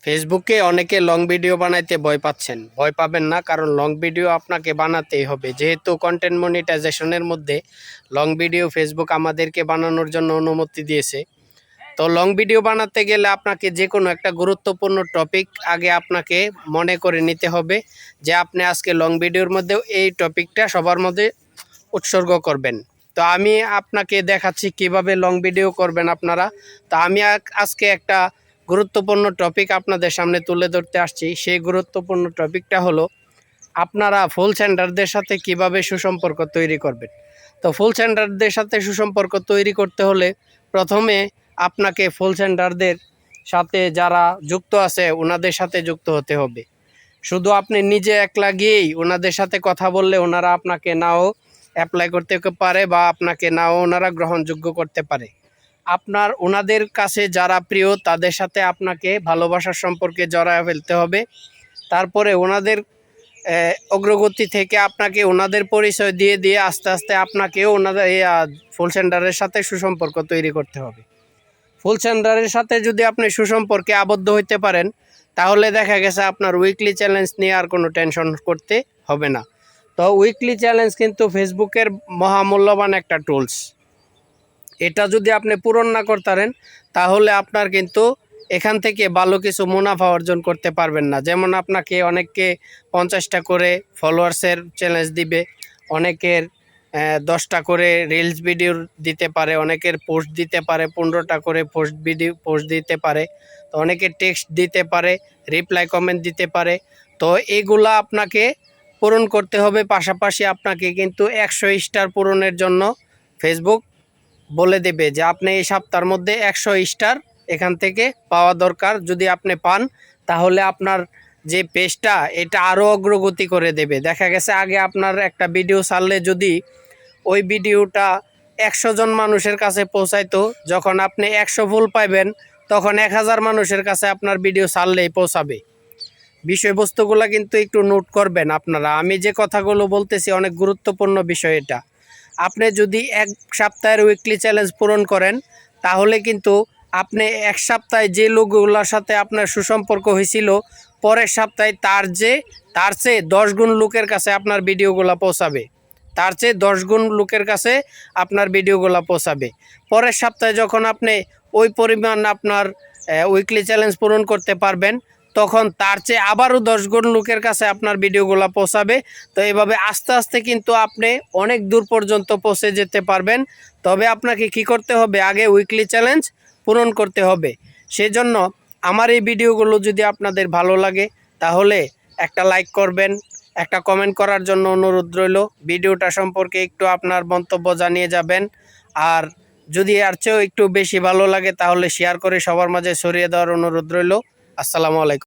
ফেসবুকে অনেকে long video বানাইতে ভয় পাচ্ছেন। ভয় পাবেন না, কারণ লং ভিডিও আপনাকে বানাতেই হবে। যেহেতু কন্টেন্ট মনিটাইজেশনের মধ্যে লং ভিডিও ফেসবুক আমাদেরকে বানানোর জন্য অনুমতি দিয়েছে। তো লং ভিডিও বানাতে গেলে আপনাকে যে কোনো একটা গুরুত্বপূর্ণ টপিক আগে আপনাকে মনে করে নিতে হবে যে আপনি আজকে লং ভিডিওর মধ্যেও এই টপিকটা সবার মধ্যে উৎসর্গ করবেন। তো আমি আপনাকে দেখাচ্ছি কিভাবে লং ভিডিও করবেন আপনারা। তো আমি আজকে একটা গুরুত্বপূর্ণ টপিক আপনাদের সামনে তুলে ধরতে আসছি। সেই গুরুত্বপূর্ণ টপিকটা হলো আপনারা ফুল সেন্ডারদের সাথে কিভাবে সুসম্পর্ক তৈরি করবেন। তো ফুল সেন্ডারদের সাথে সুসম্পর্ক তৈরি করতে হলে প্রথমে আপনাকে ফুল সেন্ডারদের সাথে যারা যুক্ত আছে ওনাদের সাথে যুক্ত হতে হবে। শুধু আপনি নিজে একলা গিয়েই ওনাদের সাথে কথা বললে ওনারা আপনাকে নাও অ্যাপ্লাই করতে পারে বা আপনাকে নাও ওনারা গ্রহণযোগ্য করতে পারে। আপনার ওনাদের কাছে যারা প্রিয় তাদের সাথে আপনাকে ভালোবাসার সম্পর্কে জড়ায় ফেলতে হবে। তারপরে ওনাদের অগ্রগতি থেকে আপনাকে ওনাদের পরিচয় দিয়ে দিয়ে আস্তে আস্তে আপনাকেও ওনাদের ফুল সেন্ডারের সাথে সুসম্পর্ক তৈরি করতে হবে। ফুল সেন্ডারের সাথে যদি আপনি সুসম্পর্কে আবদ্ধ হইতে পারেন তাহলে দেখা গেছে আপনার উইকলি চ্যালেঞ্জ নিয়ে আর কোনো টেনশন করতে হবে না। তো উইকলি চ্যালেঞ্জ কিন্তু ফেসবুকের মহামূল্যবান একটা টুলস। এটা যদি আপনি পূরণ না করতে পারেন তাহলে আপনার কিন্তু এখান থেকে ভালো কিছু মুনাফা অর্জন করতে পারবেন না। যেমন আপনাকে অনেককে 50টা করে ফলোয়ার্সের চ্যালেঞ্জ দিবে, অনেকের 10টা করে রিলস ভিডিও দিতে পারে, অনেকের পোস্ট দিতে পারে, 15টা করে পোস্ট দিতে পারে, তো অনেকে টেক্সট দিতে পারে, রিপ্লাই কমেন্ট দিতে পারে। তো এগুলা আপনাকে পূরণ করতে হবে। পাশাপাশি আপনাকে কিন্তু 100 স্টার পূরণের জন্য ফেসবুক বলে দেবে যে আপনি এই সপ্তাহের মধ্যে 100 স্টার এখান থেকে পাওয়া দরকার। যদি আপনি পান তাহলে আপনার যে পেজটা এটা আরও অগ্রগতি করে দেবে। দেখা গেছে আগে আপনার একটা ভিডিও ছাড়লে যদি ওই ভিডিওটা 100 জন মানুষের কাছে পৌঁছাইতো, যখন আপনি 100 ফুল পাইবেন তখন 1000 মানুষের কাছে আপনার ভিডিও ছাড়লেই পৌঁছাবে। বিষয়বস্তুগুলো কিন্তু একটু নোট করবেন আপনারা। আমি যে কথাগুলো বলতেছি অনেক গুরুত্বপূর্ণ বিষয় এটা। আপনি যদি এক সপ্তাহের উইকলি চ্যালেঞ্জ পূরণ করেন তাহলে কিন্তু আপনি এক সপ্তাহে যে লোকগুলোর সাথে আপনার সুসম্পর্ক হয়েছিল পরের সপ্তাহে তার চেয়ে 10 গুণ লোকের কাছে আপনার ভিডিওগুলো পৌঁছাবে। তার চেয়ে 10 গুণ লোকের কাছে আপনার ভিডিওগুলো পৌঁছাবে। পরের সপ্তাহে যখন আপনি ওই পরিমাণ আপনার উইকলি চ্যালেঞ্জ পূরণ করতে পারবেন তখন তার চেয়ে আবারও 10 গুণ লোকের কাছে আপনার ভিডিওগুলো পৌঁছাবে। তো এভাবে আস্তে আস্তে কিন্তু আপনি অনেক দূর পর্যন্ত পৌঁছে যেতে পারবেন। তবে আপনাকে কি করতে হবে, আগে উইকলি চ্যালেঞ্জ পূরণ করতে হবে। সেজন্য আমার এই ভিডিওগুলো যদি আপনাদের ভালো লাগে তাহলে একটা লাইক করবেন, একটা কমেন্ট করার জন্য অনুরোধ রইল। ভিডিওটা সম্পর্কে একটু আপনার মন্তব্য জানিয়ে যাবেন। আর যদি এর চেয়েও একটু বেশি ভালো লাগে তাহলে শেয়ার করে সবার মাঝে ছড়িয়ে দেওয়ার অনুরোধ রইল। আসসালামু আলাইকুম।